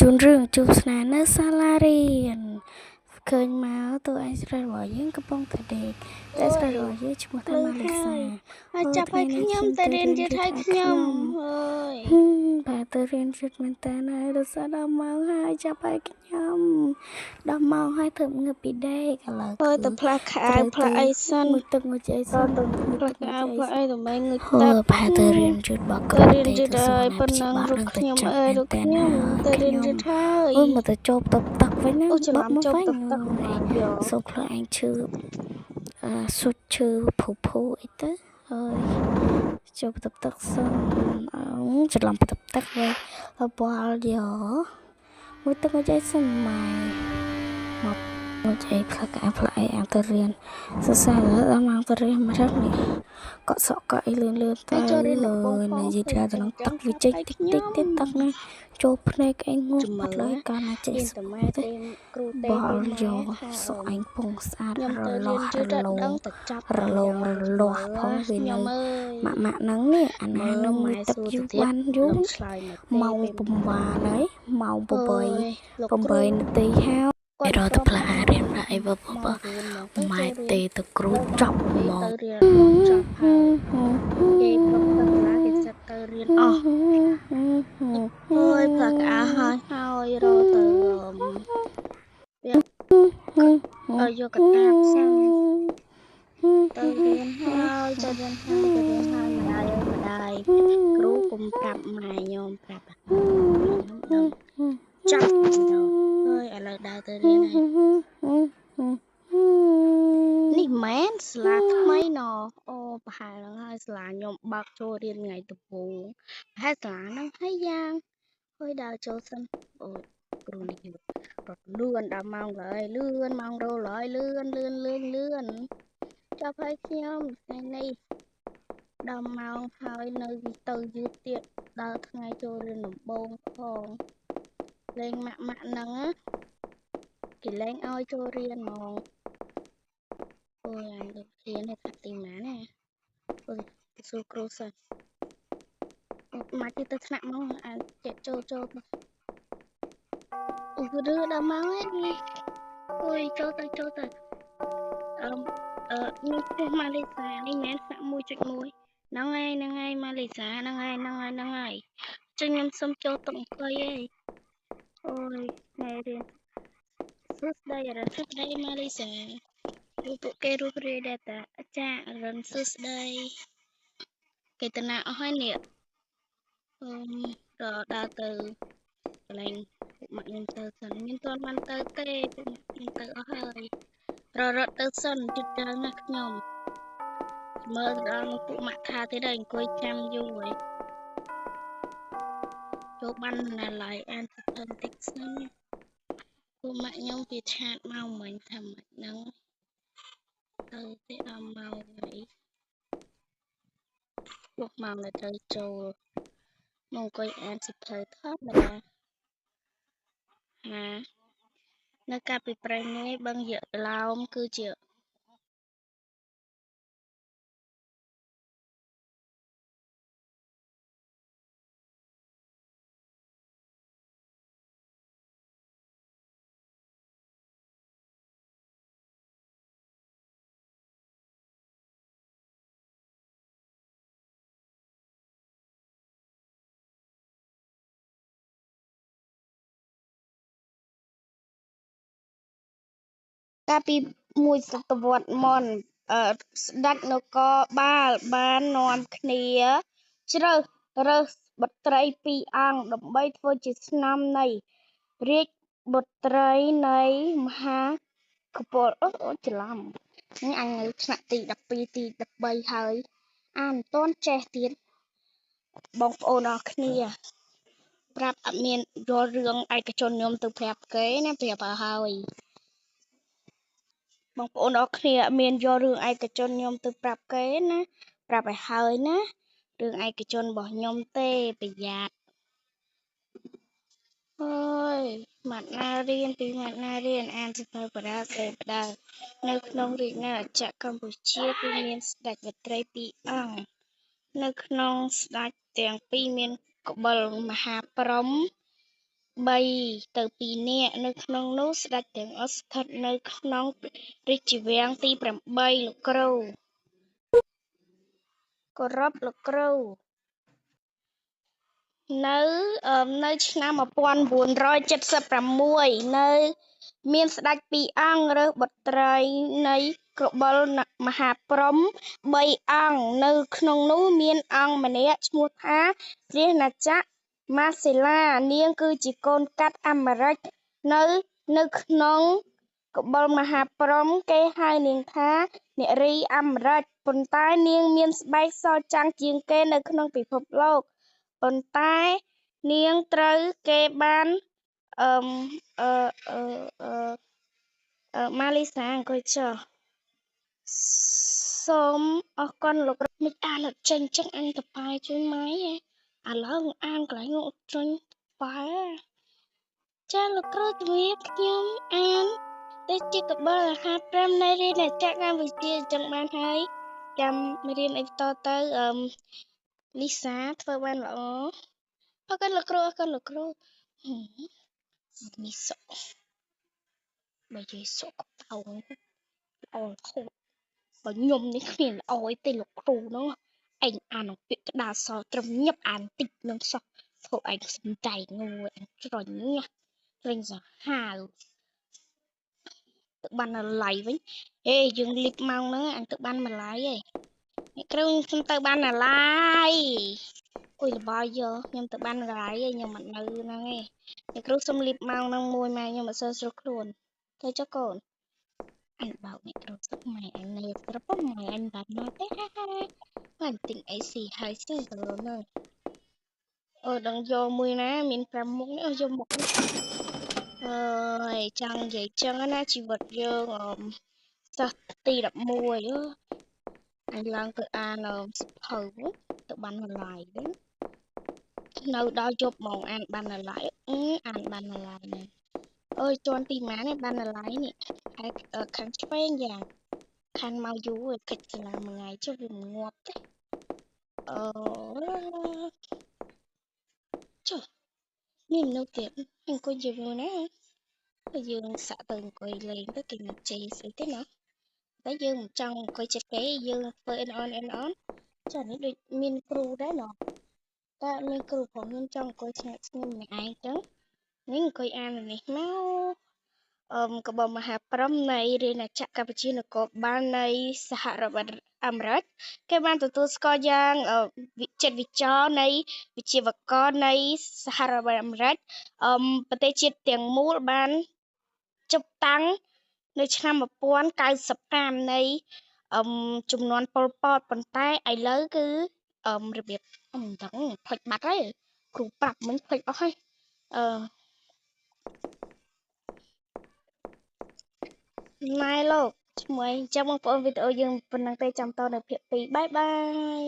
Chun rương chụp sná nơi xa la riêng khơi máu tôi anh sẽ rồi những cái bông thạch đẹp tại sẽ rồi với chúng ta mà lịch xa chắp hai khnyom ta đến giật hai khnyom ơi bà tôi riêng giật mình ta này được sao đau máu hai chắp hai khnyom đau máu hai thầm ngập bị đây cả là ơi tập plak ai plak ai sân người từng người chạy sân người plak từng ai người plak chạy ai tụi mấy người hồi bà tôi riêng giật bỏ ta cơm đến tê giật từ số ơi này phần chỉ năng bỏ rục đừng tự khnyom chọc ơi men rục tên khnyom ta đến giật hai ôi mà tôi chộp tập tắc với nó ôi chỉ bóp làm nó chụp với tập tập mà giờ số là anh chưa suốt chưa phù phù ấy tới ơi chụp tập tắc xong chỉ làm tập tắc với bao giờ mới tới cái sân mày một chạy lại ăn tự riêng sao là mang tự riêng mà rất này có sợ cãi lươn tay rồi này gì ra từ nó tắc vì chết tích tích tắc nó chụp này cái ngu bắt lấy cả nó chạy xuống bỏ vô sợ anh bùng xa rồi lo lo phong vì nơi mạ nắng nè anh nó mới tập du quan du màu bùm bà đấy màu bùm bầy nó tí hao rồi tập là đem lại và bờ mai tê tập cú chọc màu cái tập tập lá cái sắt tơ riêng ơi plak ai hai rồi từ vô cái tạp sang tơ riêng hai mà đài cú cùng cặp mày nhôm cặp nhôm đầm chắc đâu ơi à là đào tơ riêng nàyนี่แม่นสลาทำไมเนาะโอ้ประหารแล้วให้สลาโยมบักโชว์เรียนไงตะปูให้สลานั่งให้ยางเฮ้ยดาวโจสันโอ้กรูนี่อยู่รถเลื่อนดาวมองเลยเลื่อนมองโรเลยเลื่อนจะไปเที่ยวในนี่ดาวมองหายในตื่นยืดเตียดดาวทั้งไงโจเรียนหนุ่มโบงทองเล่งมะนังáกี่เล่งอ้อยโจเรียนมองโอ้ยอันเรียนให้ขัดตีหมาแน่ôi su cruise mà chỉ tới nặng máu à chạy trâu ôi cứ đưa đau máu hết đi ôi trâu tới nhưng không Malaysia đi mẹ sạ mùi chuyện mùi nắng ai Malaysia nắng ai chân em xâm trâu tổng coi ấy ôi này thì suốt đây Malaysia tụi kê ru rê data cha gần suốt đây cái tên nào hỏi nè rồi đào từ lên mặt nhân tơ sân nhân toàn man tơ tê nhân tơ hơi rồi tơ sân chụp chơi nè nhom mơ đang phụ mặt tha thế đây coi chăm vui chỗ ban là lại an thân tích sân phụ mặt nhom việt hạt mau mình thầm mặt nắng tơ thế mau vậy buộc màu là tơ trâu mong coi an thời thấp là hà nơi cà phê này bằng dựa lao cứ chịu កាលពីមួយសតវត្សមុនស្ដេចនគរបាលបាននាំគ្នាជ្រើសរើសបុត្រីពីរអង្គដើម្បីធ្វើជាស្នំនៃរាជបុត្រីនៃមហាកពលច្រឡំនេះអញនៅថ្នាក់ទី12ទី13ហើយអានមិនទាន់ចេះទៀតបងប្អូនអរគ្នាប្រាប់អត់មានយល់រឿងឯកជនខ្ញុំទៅប្រាប់គេណាប្រាប់ហើយបងប្អូនអរគ្នាអត់មានយករឿងឯកជនខ្ញុំទៅប្រាប់គេណាប្រាប់ឲ្យហើយណារឿងឯកជនរបស់ខ្ញុំទេប្រយ័ត្នអើយម៉ាត់ណារៀនពីម៉ាត់ណារៀនអានសៀវភៅបដាសេបដានៅក្នុងរាជអាណាចក្រកម្ពុជាគឺមានស្ដេចបុត្រីពីរអង្គនៅក្នុងស្ដេចទាំងពីរមានក្បិលមហាព្រហ្ម 3 ទៅ 2 នាក់នៅក្នុងនោះស្ដេចទាំងអស់ស្ថិតនៅក្នុងរាជវាំងទី 8 លោកគ្រូគោរពលោកគ្រូនៅឆ្នាំ 1976 នៅមានស្ដេច 2 អង្គរើសបុត្រីនៃក្របុលមហាព្រហ្ម 3 អង្គនៅក្នុងនោះមានអង្គម្នាក់ឈ្មោះថារាជណាចក្រម៉ាសេឡានាងគឺជាកូនកាត់អាមេរិកនៅក្នុងក្របុលមហាព្រហ្មគេហៅនាងថានារីអាមេរិកប៉ុន្តែនាងមានស្បែកសចាំងជាងគេនៅក្នុងពិភពលោកប៉ុន្តែនាងត្រូវគេបានអឺអឺអឺម៉ាលីសាអង្គុយចុះសូមអរគុណលោកមិនអានអត់ចេញចឹងអញទៅប៉ាយជួយម៉ៃឥឡូវអានកន្លែងនោះចេញប៉ាយចាលោកគ្រូជំរាបខ្ញុំអានទៅជាកបលអាហារ5នៃរៀនចក្រកម្ពុជាចឹងបានហើយចាំរៀនអីបន្តទៅលីសាធ្វើបានល្អអរគុណលោកគ្រូអរគុណលោកគ្រូនេះសុកបើនិយាយសុកកតោងល្អខូចបើខ្ញុំនេះគ្មានល្អអីទេលោកគ្រូហ្នឹងឯងអាននឹងពាក្យក្តារសត្រឹមញឹបអានតិចនឹងសោះធ្វើឯងសំដែងងួយអញច្រញណាលេងសាហាវទៅបានអាឡ័យវិញយើងលីបម៉ោងហ្នឹងអញទៅបានម្លាយឯងអ្នកគ្រូខ្ញុំទៅបានអាឡ័យអុយលបាយយកខ្ញុំទៅបានអាឡ័យឯងខ្ញុំមិននៅហ្នឹងឯងអ្នកគ្រូសុំលីបម៉ោងហ្នឹងមួយម៉ែខ្ញុំអត់សូវស្រួលខ្លួនទៅចុះកូនអញបោកអ្នកគ្រូសុកម៉ែអញនៅស្រាប់ម៉ែអញបានមកទេហាហាអញទិញអីស៊ីហើយស្ទើរទៅហ្នឹងដឹងយកមួយណាមាន5មុខនេះយកមុខនេះអើយចង់និយាយចឹងណាជីវិតយើងសិស្សទី11អញឡើងទៅអានសិភៅទៅបានអាឡ័យវិញនៅដល់យប់ហ្មងអានបានអាឡ័យអានបានអាឡ័យនេះអើយជាន់ទីម៉ានឯបានអាឡ័យនេះខាងឆ្វេងយ៉ាងខាងមកយូរឯកិច្ចសាលាមួយថ្ងៃចុះវាមិនងាប់ទេចុះមានមនុស្សទៀតអង្គុយជាមួយណាតែយើងសាក់ទៅអង្គុយលេងទៅគេមិនជេរស្អីទេណាតែយើងមិនចង់អង្គុយចិត្តគេយើងធ្វើអនចានេះដូចមានគ្រូដែរណោះតែមានគ្រូផងខ្ញុំចង់អង្គុយស្ងាត់ស្ងៀមម្នាក់ឯងចឹងនេះអង្គុយអាននេះមកកបមហាព្រហ្មនៃរាជអាណាចក្រកម្ពុជានគរបាលនៃសហរដ្ឋអាមេរិកគេបានទទួលស្គាល់យ៉ាងចិត្តវិចរនៃវិជាវករនៃសហរដ្ឋអាមេរិកប្រទេសជាតិទាំងមូលបានចុះតាំងនៅឆ្នាំ1095នៃជំនាន់ប៉ុលពតប៉ុន្តែឥឡូវគឺរបៀបមិនដឹងភ្លេចបាត់ហើយគ្រូប្រាប់មិញភ្លេចអស់ហើយណែលោកឈ្មោះអីចាំបងប្អូនវីដេអូយើងប៉ុណ្ណឹងទេចាំតនៅភាគ2បាយបាយ